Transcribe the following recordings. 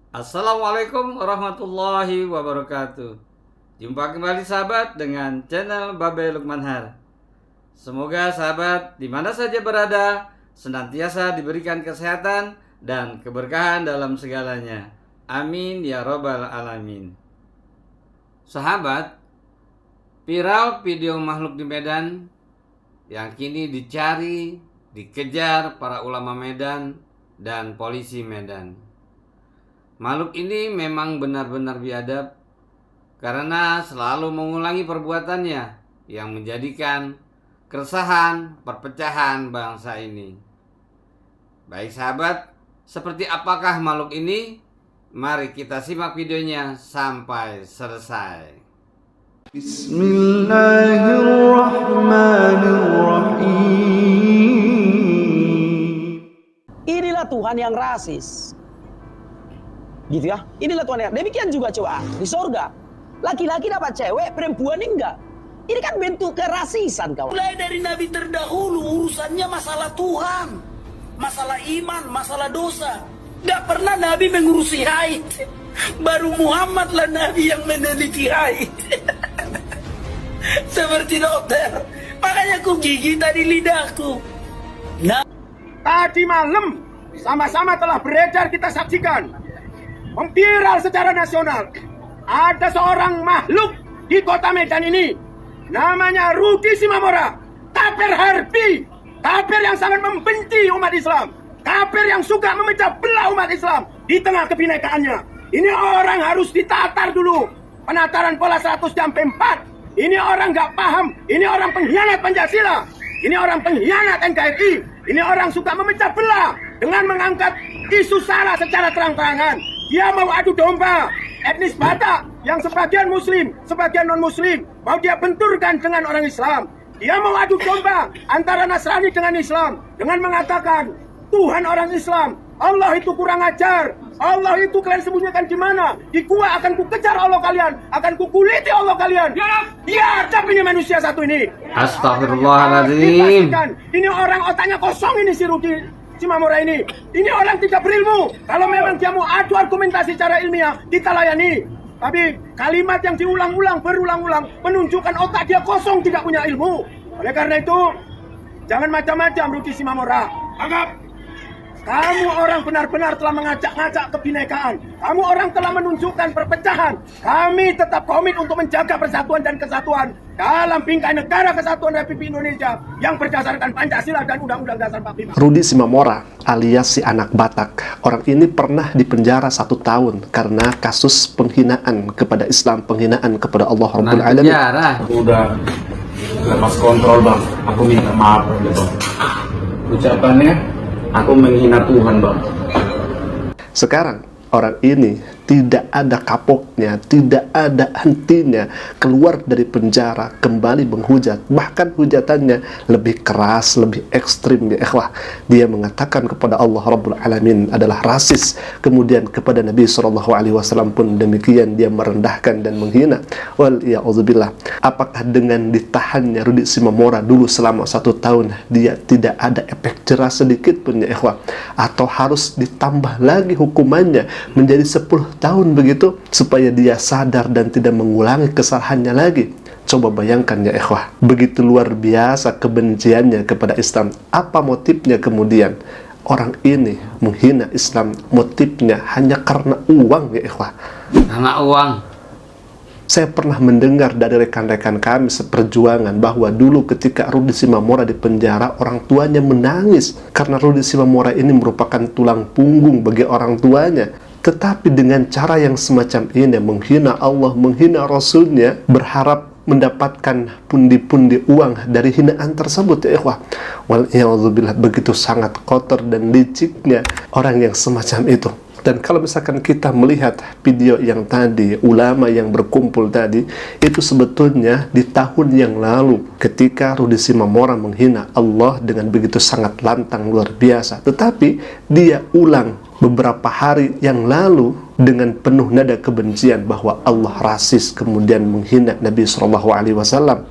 Assalamualaikum warahmatullahi wabarakatuh. Jumpa kembali sahabat dengan channel Babe Lukmanhar. Semoga sahabat di mana saja berada senantiasa diberikan kesehatan dan keberkahan dalam segalanya. Amin ya robbal alamin. Sahabat, viral video makhluk di Medan yang kini dicari, dikejar para ulama Medan dan polisi Medan. Makhluk ini memang benar-benar biadab karena selalu mengulangi perbuatannya yang menjadikan keresahan, perpecahan bangsa ini. Baik sahabat, seperti apakah makhluk ini? Mari kita simak videonya sampai selesai. Bismillahirrahmanirrahim. Inilah Tuhan yang rasis. Gitu ya. Inilah Tuhan yang demikian juga coba di surga. Laki-laki dapat cewek, perempuan enggak. Ini kan bentuk kerasisan kawan. Mulai dari nabi terdahulu urusannya masalah Tuhan, masalah iman, masalah dosa. Tidak pernah nabi mengurusi haid. Baru Muhammad lah nabi yang meneliti haid. Seperti dokter. Makanya ku gigit tadi lidahku. Nah, Tadi malam sama-sama telah beredar, kita saksikan, memviral secara nasional. Ada seorang makhluk di kota Medan ini, namanya Rudi Simamora, kafir harbi, kafir yang sangat membenci umat Islam, kafir yang suka memecah belah umat Islam di tengah kebinekaannya. Ini orang harus ditatar dulu, penataran pola 100 sampai 4. Ini orang nggak paham, ini orang pengkhianat Pancasila, ini orang pengkhianat NKRI, ini orang suka memecah belah dengan mengangkat isu sara secara terang-terangan. Dia mau adu domba etnis Batak yang sebagian Muslim, sebagian non-Muslim, mau dia benturkan dengan orang Islam. Dia mau adu domba antara Nasrani dengan Islam dengan mengatakan Tuhan orang Islam, Allah itu kurang ajar, Allah itu kalian sembunyikan di mana? Di gua akan ku kejar Allah kalian, akan ku kuliti Allah kalian. Biadab ini manusia satu ini. Astagfirullahaladzim. Dipastikan, ini orang otaknya kosong ini si Rudi Simamora ini. Ini orang tidak berilmu. Kalau memang dia mau adu argumentasi secara ilmiah, kita layani. Tapi kalimat yang diulang-ulang, berulang-ulang, menunjukkan otak dia kosong, tidak punya ilmu. Oleh karena itu, jangan macam-macam Rudi Simamora. Anggap kamu orang benar-benar telah mengajak-ngajak kebinekaan. Kamu orang telah menunjukkan perpecahan. Kami tetap komit untuk menjaga persatuan dan kesatuan dalam bingkai negara kesatuan Republik Indonesia yang berdasarkan Pancasila dan Undang-Undang Dasar 45. Rudi Simamora alias si anak Batak. Orang ini pernah dipenjara 1 tahun karena kasus penghinaan kepada Islam, penghinaan kepada Allah Rabbul Alamin. Penjara. Udah lepas kontrol bang, aku minta maaf gitu. Ucapannya aku menghina Tuhan bang. Sekarang orang ini tidak ada kapoknya, tidak ada hentinya, keluar dari penjara, kembali menghujat. Bahkan hujatannya lebih keras, lebih ekstrim ya ikhwah. Dia mengatakan kepada Allah Rabbul Alamin adalah rasis. Kemudian kepada Nabi SAW pun demikian, dia merendahkan dan menghina. Waliyahudzubillah. Apakah dengan ditahannya Rudi Simamora dulu selama 1 tahun, dia tidak ada efek jerah sedikit pun ya ikhwah? Atau harus ditambah lagi hukumannya menjadi 10 tahun begitu supaya dia sadar dan tidak mengulangi kesalahannya lagi? Coba bayangkan ya ikhwah, begitu luar biasa kebenciannya kepada Islam. Apa motifnya kemudian? Orang ini menghina Islam, motifnya hanya karena uang ya ikhwah. Karena uang. Saya pernah mendengar dari rekan-rekan kami seperjuangan bahwa dulu ketika Rudi Simamora di penjara, orang tuanya menangis karena Rudi Simamora ini merupakan tulang punggung bagi orang tuanya. Tetapi dengan cara yang semacam ini, menghina Allah, menghina Rasulnya, berharap mendapatkan pundi-pundi uang dari hinaan tersebut ya ikhwah. Waliyahudzubillah, begitu sangat kotor dan liciknya orang yang semacam itu. Dan kalau misalkan kita melihat video yang tadi, ulama yang berkumpul tadi, itu sebetulnya di tahun yang lalu ketika Rudi Simamora menghina Allah dengan begitu sangat lantang, luar biasa. Tetapi dia ulang beberapa hari yang lalu dengan penuh nada kebencian bahwa Allah rasis, kemudian menghina Nabi SAW.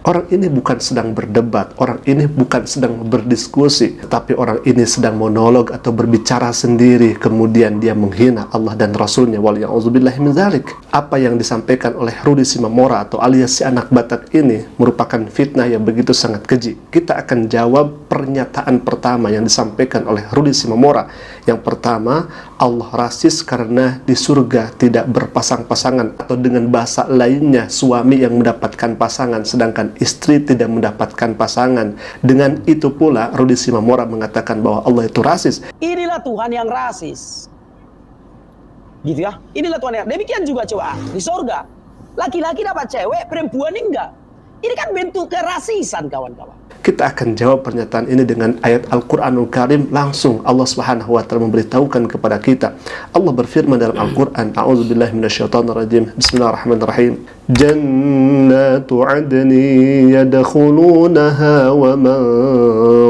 Orang ini bukan sedang berdebat, orang ini bukan sedang berdiskusi, tapi orang ini sedang monolog atau berbicara sendiri, kemudian dia menghina Allah dan Rasulnya. Waliya'udzubillahi min dzalik. Apa yang disampaikan oleh Rudi Simamora atau alias si anak Batak ini merupakan fitnah yang begitu sangat keji. Kita akan jawab pernyataan pertama yang disampaikan oleh Rudi Simamora. Yang pertama, Allah rasis karena di surga tidak berpasang-pasangan, atau dengan bahasa lainnya, suami yang mendapatkan pasangan sedangkan istri tidak mendapatkan pasangan. Dengan itu pula Rudi Simamora mengatakan bahwa Allah itu rasis. Inilah Tuhan yang rasis. Gitu ya. Inilah Tuhan yang. Demikian juga coba di surga. Laki-laki dapat cewek, perempuan enggak. Ini kan bentuk kerasisan, kawan-kawan. Kita akan jawab pernyataan ini dengan ayat Al-Quranul Karim. Langsung Allah Subhanahu wa Ta'ala memberitahukan kepada kita. Allah berfirman dalam Al-Quran, A'udzubillahi minasyaitonirrajim. Bismillahirrahmanirrahim. Jannatu adni yadkhulunaha wa man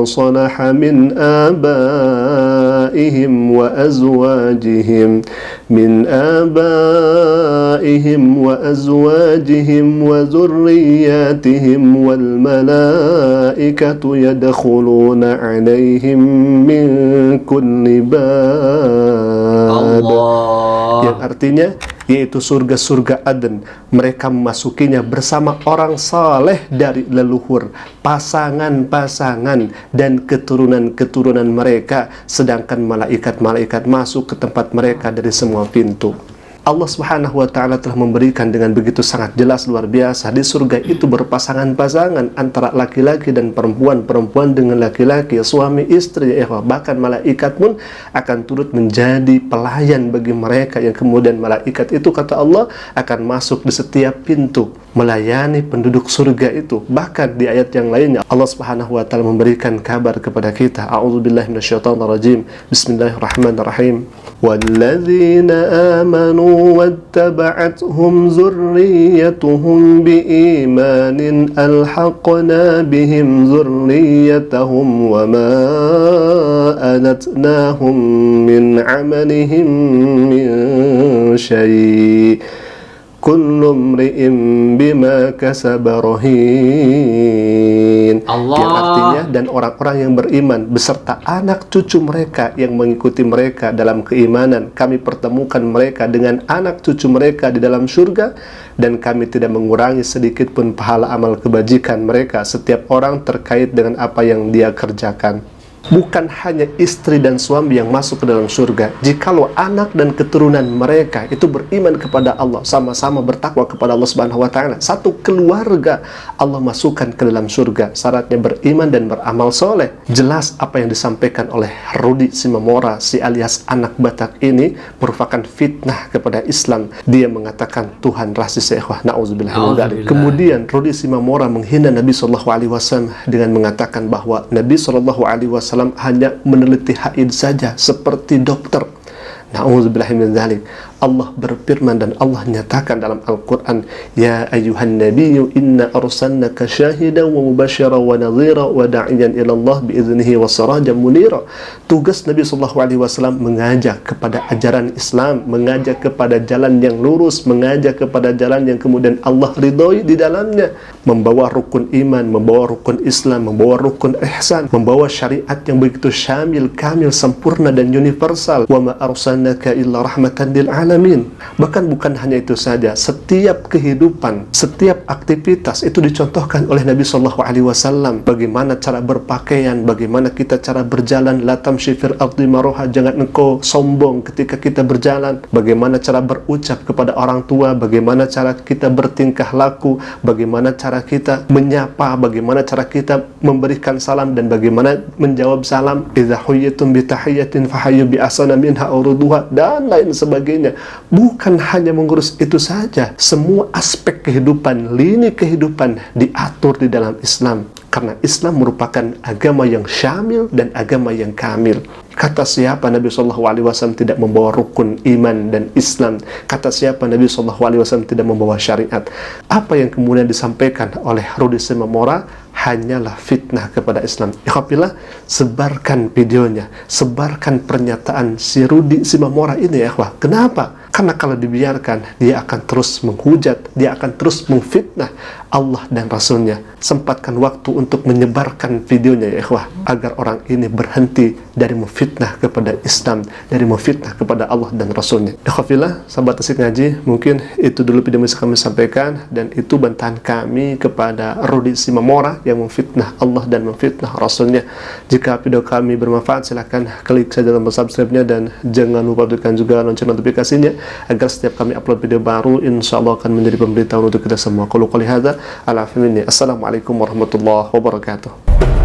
salaha min abaihim wa azwajihim wa zurriyatihim wal malaikatu yadkhuluna alaihim min kulli bab. Yang artinya yaitu surga-surga Aden. Mereka memasukinya bersama orang saleh dari leluhur, pasangan-pasangan dan keturunan-keturunan mereka, sedangkan malaikat-malaikat masuk ke tempat mereka dari semua pintu. Allah Subhanahu wa Ta'ala telah memberikan dengan begitu sangat jelas, luar biasa. Di surga itu berpasangan-pasangan antara laki-laki dan perempuan, perempuan dengan laki-laki, suami istri, bahkan malaikat pun akan turut menjadi pelayan bagi mereka, yang kemudian malaikat itu, kata Allah, akan masuk di setiap pintu melayani penduduk surga itu. Bahkan di ayat yang lainnya Allah Subhanahu wa Ta'ala memberikan kabar kepada kita. A'udzubillahi minasyaitonirrajim. Bismillahirrahmanirrahim. Walladzina amanu واتبعتهم ذريتهم بإيمان ألحقنا بهم ذريتهم وما ألتناهم من عملهم من شيء كل امرئ بما كسب رهين. Yang artinya, dan orang-orang yang beriman beserta anak cucu mereka yang mengikuti mereka dalam keimanan, kami pertemukan mereka dengan anak cucu mereka di dalam surga, dan kami tidak mengurangi sedikit pun pahala amal kebajikan mereka, setiap orang terkait dengan apa yang dia kerjakan. Bukan hanya istri dan suami yang masuk ke dalam surga. Jikalau anak dan keturunan mereka itu beriman kepada Allah, sama-sama bertakwa kepada Allah Subhanahu wa Ta'ala, satu keluarga Allah masukkan ke dalam surga. Syaratnya beriman dan beramal soleh. Jelas apa yang disampaikan oleh Rudi Simamora, si alias anak Batak ini, merupakan fitnah kepada Islam. Dia mengatakan Tuhan rasis, na'udzubillah. Kemudian Rudi Simamora menghina Nabi SAW dengan mengatakan bahwa Nabi SAW hanya meneliti haid saja seperti dokter. Na'udzubillahi min dzalik. Allah berfirman dan Allah nyatakan dalam Al-Quran, Ya ayuhan nabiyyu inna arsalnaka syahidan wa mubasyiran wa nadhira wa da'iyan ilallah biiznihi wa sirajan munira. Tugas Nabi SAW mengajak kepada ajaran Islam, mengajak kepada jalan yang lurus, mengajak kepada jalan yang kemudian Allah ridhoi di dalamnya, membawa rukun iman, membawa rukun Islam, membawa rukun ihsan, membawa syariat yang begitu syamil, kamil, sempurna dan universal. Wa ma arsalnaka illa rahmatan lil alamin. Bahkan bukan hanya itu saja, setiap kehidupan, setiap aktivitas itu dicontohkan oleh Nabi SAW. Bagaimana cara berpakaian, bagaimana kita cara berjalan, la tamshi fil ardi maroha, jangan engkau sombong ketika kita berjalan. Bagaimana cara berucap kepada orang tua, bagaimana cara kita bertingkah laku, bagaimana cara kita menyapa, bagaimana cara kita memberikan salam dan bagaimana menjawab salam. Idza huyyitum bi tahiyyatin fahayyu bi ahsana minha aw rudduha, dan lain sebagainya. Bukan hanya mengurus itu saja, semua aspek kehidupan, lini kehidupan diatur di dalam Islam. Karena Islam merupakan agama yang syamil dan agama yang kamil. Kata siapa Nabi SAW tidak membawa rukun iman dan Islam? Kata siapa Nabi SAW tidak membawa syariat? Apa yang kemudian disampaikan oleh Rudi Simamora hanyalah fitnah kepada Islam. Ikhwafillah, sebarkan videonya, sebarkan pernyataan si Rudi Simamora ini, ya ikhwah. Kenapa? Karena kalau dibiarkan, dia akan terus menghujat, dia akan terus memfitnah Allah dan Rasulnya. Sempatkan waktu untuk menyebarkan videonya ya ikhwah, agar orang ini berhenti dari memfitnah kepada Islam, dari memfitnah kepada Allah dan Rasulnya. Ikhwafillah, sahabat Asik Ngaji, mungkin itu dulu video yang bisa kami sampaikan, dan itu bantahan kami kepada Rudi Simamora yang memfitnah Allah dan memfitnah Rasulnya. Jika video kami bermanfaat, silahkan klik saja tombol subscribe-nya, dan jangan lupa tekan juga lonceng notifikasinya agar setiap kami upload video baru, insya Allah akan menjadi pemberitahuan untuk kita semua. Qul qouli hadza, Assalamualaikum warahmatullahi wabarakatuh.